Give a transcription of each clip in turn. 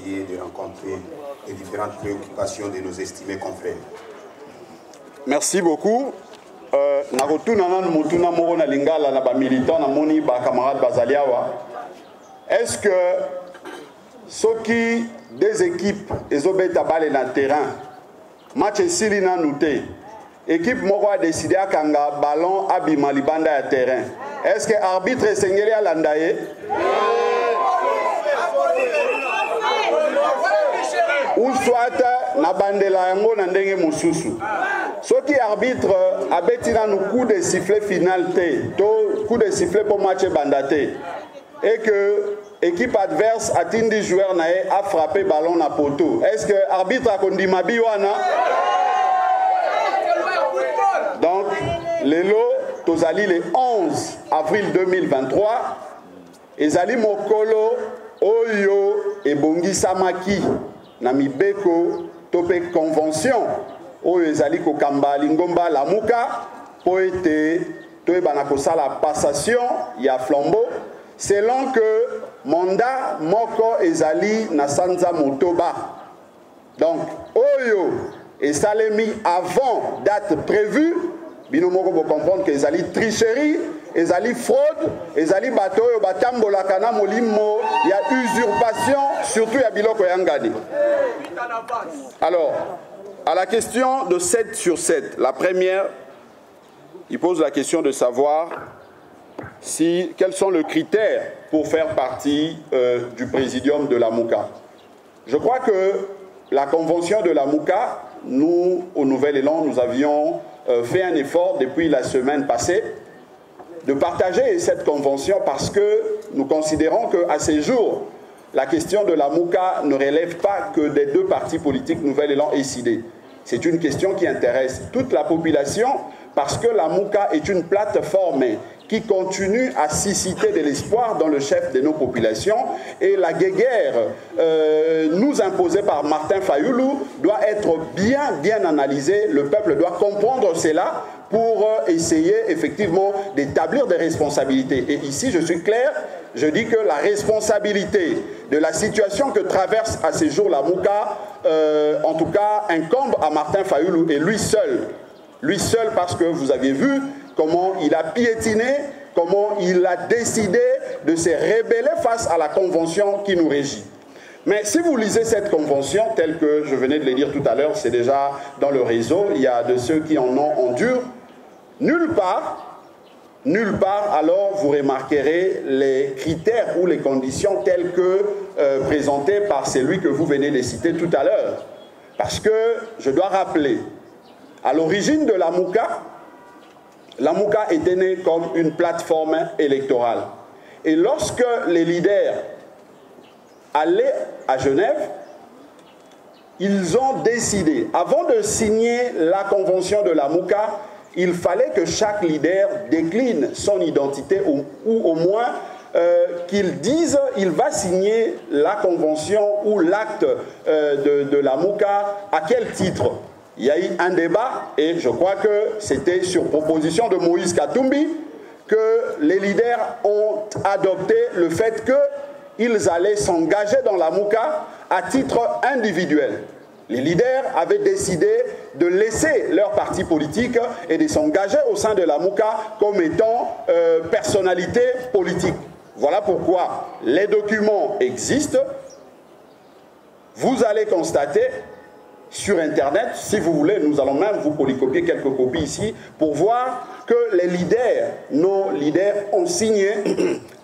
d'étudier, de rencontrer les différentes préoccupations de nos estimés confrères. Merci beaucoup. Est-ce que ceux qui des équipes ils ont dans le terrain match esili na nouté équipe moko a décidé à kanga ballon abima libanda ya terrain est-ce que arbitre sengeli alanda ye ou soit na bandela yango na ndenge mosusu soki arbitre abeti na nous coup de sifflet final te to coup de sifflet pour match bandate et que équipe adverse atteint joueur nae a frappé ballon na poteau. Est-ce que arbitre a kondima biwana? Donc, lelo tozali le 11 avril 2023 ezali mokolo oyo ebongi samaki na mibeko tope convention oyo ezali kokamba lingomba lamuka po ete toyebana kosala passation ya flambeau selon que mandat moko ezali na sanza motoba. Donc oyo esalemi avant date prévue bino moko bo comprendre que ezali tricherie, ezali fraude, ezali bato oyo batambolaka na molimo ya usurpation surtout ya biloko ya ngadi. Alors à la question de 7 sur 7, la première il pose la question de savoir quels sont les critères pour faire partie du présidium de la MOUCA. Je crois que la convention de la MOUCA, nous, au Nouvel-Élan, nous avions fait un effort depuis la semaine passée de partager cette convention parce que nous considérons qu'à ces jours, la question de la MOUCA ne relève pas que des deux partis politiques Nouvel-Élan et SIDE. C'est une question qui intéresse toute la population parce que la MOUCA est une plateforme qui continue à susciter de l'espoir dans le chef de nos populations. Et la guéguerre nous imposée par Martin Fayoulou doit être bien analysée. Le peuple doit comprendre cela pour essayer effectivement d'établir des responsabilités. Et ici, je suis clair, je dis que la responsabilité de la situation que traverse à ces jours la MOUCA, en tout cas, incombe à Martin Fayoulou et lui seul. Lui seul parce que vous avez vu comment il a piétiné, comment il a décidé de se rebeller face à la convention qui nous régit. Mais si vous lisez cette convention, telle que je venais de le dire tout à l'heure, c'est déjà dans le réseau, il y a de ceux qui en ont endure, nulle part, alors vous remarquerez les critères ou les conditions telles que présentées par celui que vous venez de citer tout à l'heure. Parce que je dois rappeler, à l'origine de la MOUCA était née comme une plateforme électorale. Et lorsque les leaders allaient à Genève, ils ont décidé, avant de signer la convention de la MOUCA, il fallait que chaque leader décline son identité ou au moins qu'il dise qu'il va signer la convention ou l'acte de la MOUCA à quel titre. Il y a eu un débat et je crois que c'était sur proposition de Moïse Katumbi que les leaders ont adopté le fait qu'ils allaient s'engager dans la MOUCA à titre individuel. Les leaders avaient décidé de laisser leur parti politique et de s'engager au sein de la MOUCA comme étant personnalité politique. Voilà pourquoi les documents existent. Vous allez constater sur Internet, si vous voulez, nous allons même vous polycopier quelques copies ici pour voir que les leaders, nos leaders ont signé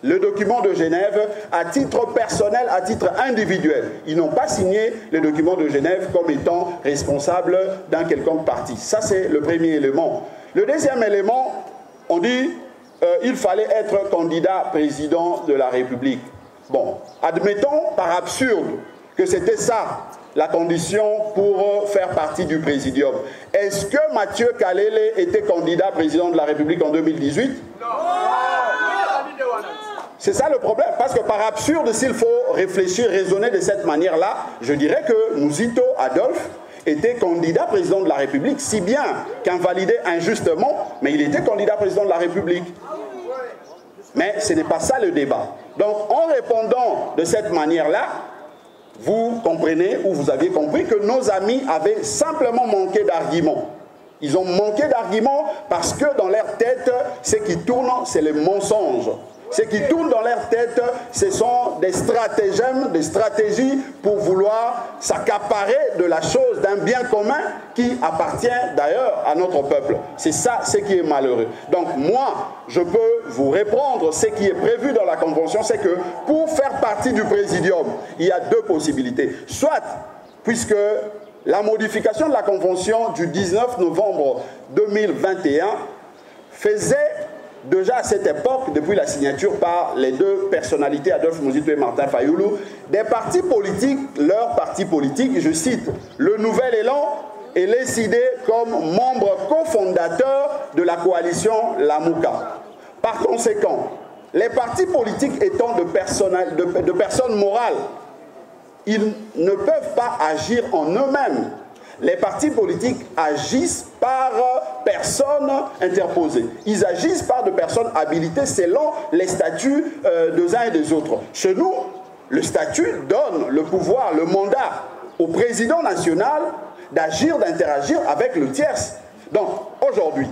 le document de Genève à titre personnel, à titre individuel. Ils n'ont pas signé le document de Genève comme étant responsable d'un quelconque parti. Ça, c'est le premier élément. Le deuxième élément, on dit il fallait être candidat président de la République. Bon, admettons par absurde que c'était ça la condition pour faire partie du présidium. Est-ce que Mathieu Kalele était candidat président de la République en 2018? Non. C'est ça le problème, parce que par absurde, s'il faut réfléchir, raisonner de cette manière-là, je dirais que Mouzito Adolphe était candidat président de la République, si bien qu'invalidé injustement, mais il était candidat président de la République. Mais ce n'est pas ça le débat. Donc en répondant de cette manière-là, vous comprenez ou vous aviez compris que nos amis avaient simplement manqué d'arguments. Ils ont manqué d'arguments parce que dans leur tête, ce qui tourne, c'est les mensonges. Ce qui tourne dans leur tête, ce sont des stratagèmes, des stratégies pour vouloir s'accaparer de la chose, d'un bien commun qui appartient d'ailleurs à notre peuple. C'est ça ce qui est malheureux. Donc moi, je peux vous répondre, ce qui est prévu dans la Convention, c'est que pour faire partie du Présidium, il y a deux possibilités. Soit, puisque la modification de la Convention du 19 novembre 2021 faisait déjà à cette époque, depuis la signature par les deux personnalités, Adolphe Muzito et Martin Fayulu, des partis politiques, leur parti politique, je cite, le Nouvel Élan est décidé comme membre cofondateur de la coalition Lamuka. Par conséquent, les partis politiques étant de personnes morales, ils ne peuvent pas agir en eux-mêmes. Les partis politiques agissent par personnes interposées. Ils agissent par de personnes habilitées selon les statuts des uns et des autres. Chez nous, le statut donne le pouvoir, le mandat au président national d'agir, d'interagir avec le tierce. Donc, aujourd'hui,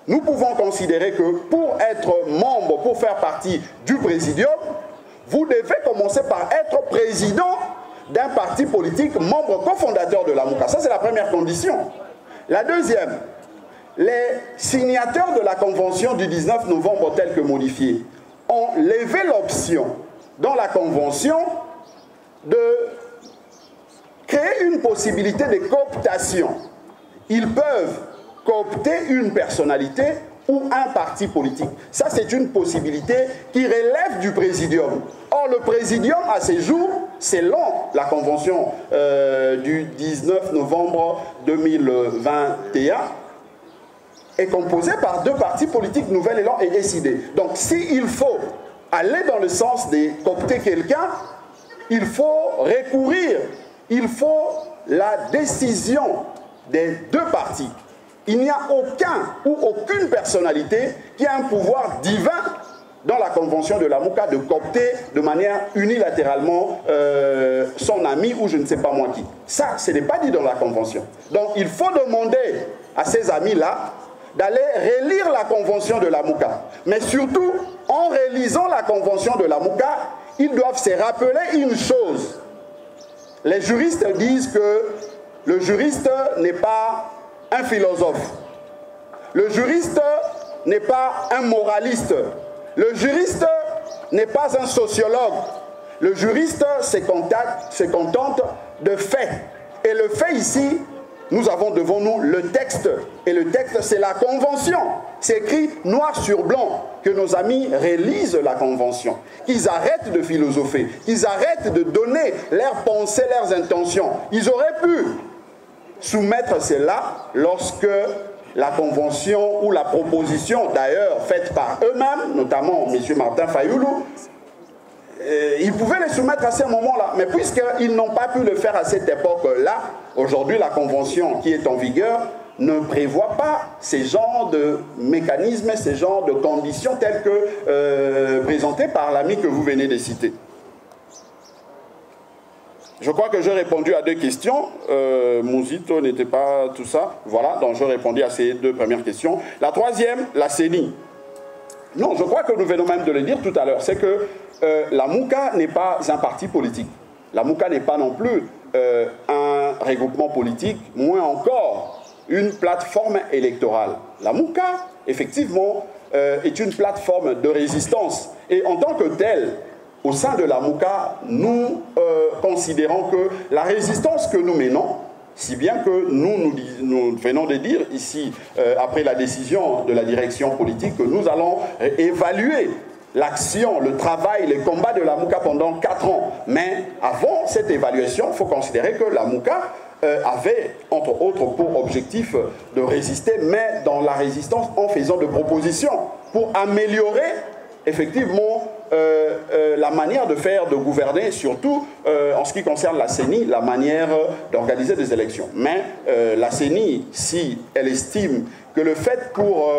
nous pouvons considérer que pour être membre, pour faire partie du Présidium, vous devez commencer par être président d'un parti politique, membre cofondateur de la Lamuka. Ça, c'est la première condition. La deuxième, les signataires de la Convention du 19 novembre telle que modifiée ont levé l'option dans la Convention de créer une possibilité de cooptation. Ils peuvent coopter une personnalité ou un parti politique. Ça, c'est une possibilité qui relève du Présidium. Or, le Présidium, à ces jours, selon la Convention du 19 novembre 2021, est composé par deux partis politiques, Nouvel Élan et décidé. Donc, s'il faut aller dans le sens de coopter quelqu'un, il faut recourir, il faut la décision des deux partis. Il n'y a aucun ou aucune personnalité qui a un pouvoir divin dans la Convention de la Lamuka de coopter de manière unilatéralement son ami ou je ne sais pas moi qui. Ça, ce n'est pas dit dans la Convention. Donc, il faut demander à ces amis-là d'aller relire la Convention de la Lamuka. Mais surtout, en relisant la Convention de la Lamuka, ils doivent se rappeler une chose. Les juristes disent que le juriste n'est pas un philosophe. Le juriste n'est pas un moraliste. Le juriste n'est pas un sociologue. Le juriste se contente de faits. Et le fait ici, nous avons devant nous le texte. Et le texte, c'est la Convention. C'est écrit noir sur blanc que nos amis relisent la Convention. Qu'ils arrêtent de philosopher. Qu'ils arrêtent de donner leurs pensées, leurs intentions. Ils auraient pu soumettre cela lorsque la Convention ou la proposition d'ailleurs faite par eux-mêmes, notamment M. Martin Fayulu, ils pouvaient les soumettre à ce moment-là. Mais puisqu'ils n'ont pas pu le faire à cette époque-là, aujourd'hui la Convention qui est en vigueur ne prévoit pas ces genres de mécanismes, ces genres de conditions telles que présentées par l'ami que vous venez de citer. Je crois que j'ai répondu à deux questions. Muzito n'était pas tout ça. Voilà, donc j'ai répondu à ces deux premières questions. La troisième, la CENI. Non, je crois que nous venons même de le dire tout à l'heure. C'est que la Lamuka n'est pas un parti politique. La Lamuka n'est pas non plus un regroupement politique, moins encore une plateforme électorale. La Lamuka, effectivement, est une plateforme de résistance. Et en tant que telle, au sein de la Lamuka, nous considérons que la résistance que nous menons, si bien que nous venons de dire ici, après la décision de la direction politique, que nous allons évaluer l'action, le travail, les combats de la Lamuka pendant 4 ans. Mais avant cette évaluation, il faut considérer que la Lamuka avait, entre autres, pour objectif de résister, mais dans la résistance en faisant de propositions pour améliorer effectivement la manière de faire, de gouverner, surtout en ce qui concerne la CENI, la manière d'organiser des élections. Mais la CENI, si elle estime que le fait pour,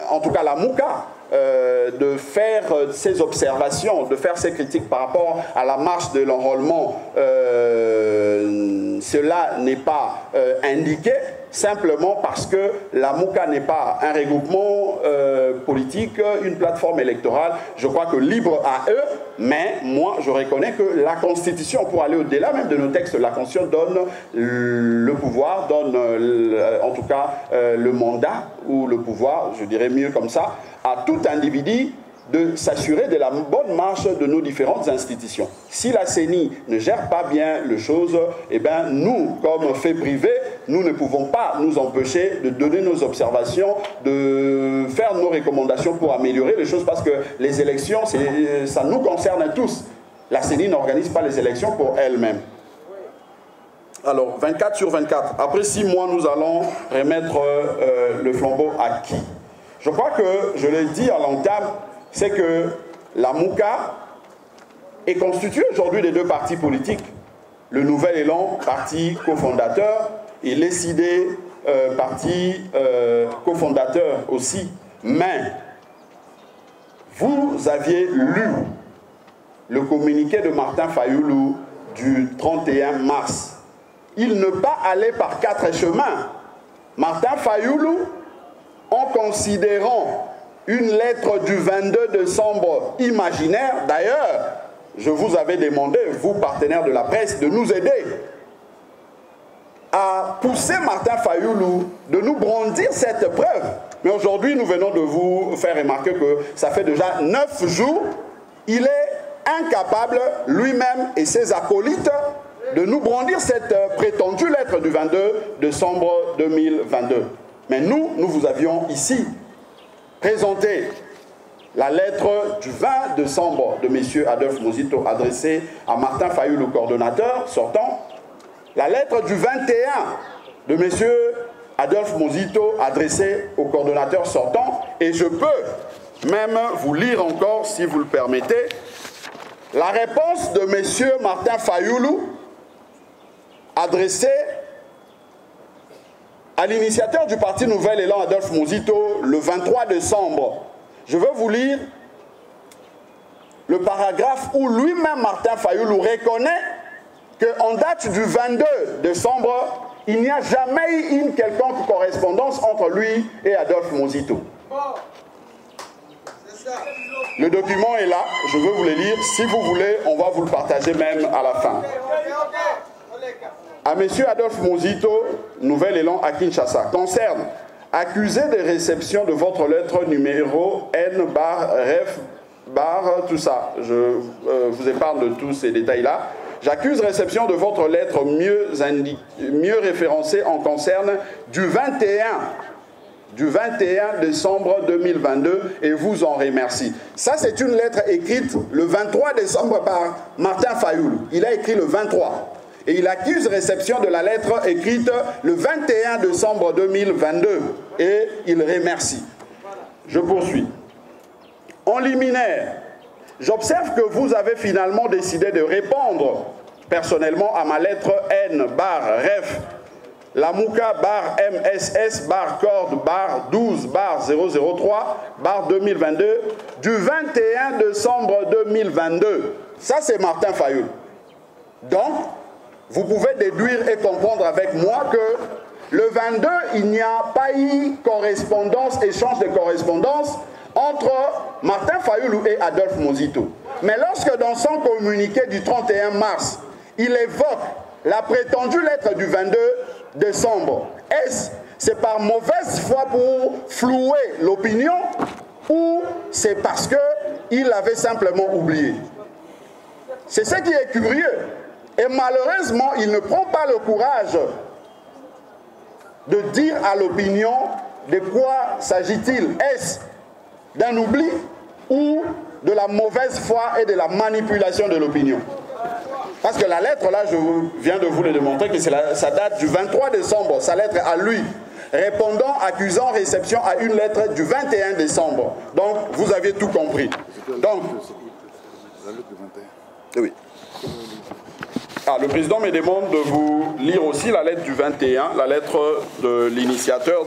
en tout cas la Lamuka, de faire ses observations, de faire ses critiques par rapport à la marche de l'enrôlement, cela n'est pas indiqué, simplement parce que la MOUCA n'est pas un regroupement politique, une plateforme électorale. Je crois que libre à eux, mais moi je reconnais que la Constitution, pour aller au-delà même de nos textes, la Constitution donne le pouvoir, donne en tout cas le mandat, ou le pouvoir, je dirais mieux comme ça, à tout individu de s'assurer de la bonne marche de nos différentes institutions. Si la CENI ne gère pas bien les choses, eh bien nous, comme fait privé, nous ne pouvons pas nous empêcher de donner nos observations, de faire nos recommandations pour améliorer les choses, parce que les élections, ça nous concerne tous. La CENI n'organise pas les élections pour elle-même. Alors, 24 sur 24. Après 6 mois, nous allons remettre le flambeau à qui? Je crois que, je l'ai dit à l'entame, c'est que la MOUCA est constituée aujourd'hui des deux partis politiques. Le Nouvel Élan, parti cofondateur, et l'ESID, parti cofondateur aussi. Mais vous aviez lu le communiqué de Martin Fayoulou du 31 mars. Il ne pas aller par 4 chemins. Martin Fayoulou, en considérant une lettre du 22 décembre imaginaire, d'ailleurs, je vous avais demandé, vous partenaires de la presse, de nous aider à pousser Martin Fayoulou de nous brandir cette preuve. Mais aujourd'hui, nous venons de vous faire remarquer que ça fait déjà 9 jours, il est incapable, lui-même et ses acolytes, de nous brandir cette prétendue lettre du 22 décembre 2022. Mais nous vous avions ici présenté la lettre du 20 décembre de M. Adolphe Muzito adressée à Martin Fayoulou, coordonnateur sortant. La lettre du 21 de M. Adolphe Muzito adressée au coordonnateur sortant. Et je peux même vous lire encore, si vous le permettez, la réponse de M. Martin Fayoulou adressée à l'initiateur du parti Nouvel Élan, Adolphe Muzito, le 23 décembre. Je veux vous lire le paragraphe où lui-même, Martin Fayoulou, reconnaît qu'en date du 22 décembre, il n'y a jamais eu une quelconque correspondance entre lui et Adolphe Muzito. Le document est là, je veux vous le lire. Si vous voulez, on va vous le partager même à la fin. À M. Adolphe Muzito, Nouvel Élan à Kinshasa, concerne accusé de réception de votre lettre numéro N/Ref/ tout ça. Je vous épargne de tous ces détails-là. J'accuse réception de votre lettre mieux référencée en concerne du 21 décembre 2022 et vous en remercie. Ça, c'est une lettre écrite le 23 décembre par Martin Fayoulou. Il a écrit le 23. Et il accuse réception de la lettre écrite le 21 décembre 2022. Et il remercie. Je poursuis. En liminaire, j'observe que vous avez finalement décidé de répondre personnellement à ma lettre N/Ref, la MOUCA/MSS/corde/12/003/2022 du 21 décembre 2022. Ça, c'est Martin Fayoulou. Donc, vous pouvez déduire et comprendre avec moi que le 22, il n'y a pas eu correspondance, échange de correspondance entre Martin Fayoulou et Adolphe Muzito. Mais lorsque dans son communiqué du 31 mars, il évoque la prétendue lettre du 22 décembre, c'est par mauvaise foi pour flouer l'opinion ou c'est parce qu'il avait simplement oublié? C'est ce qui est curieux. Et malheureusement, il ne prend pas le courage de dire à l'opinion de quoi s'agit-il. Est-ce d'un oubli ou de la mauvaise foi et de la manipulation de l'opinion? Parce que la lettre, là, je viens de vous le démontrer que ça date du 23 décembre, sa lettre à lui, répondant, accusant réception à une lettre du 21 décembre. Donc, vous aviez tout compris. Donc, oui. Ah, le président me demande de vous lire aussi la lettre du 21, la lettre de l'initiateur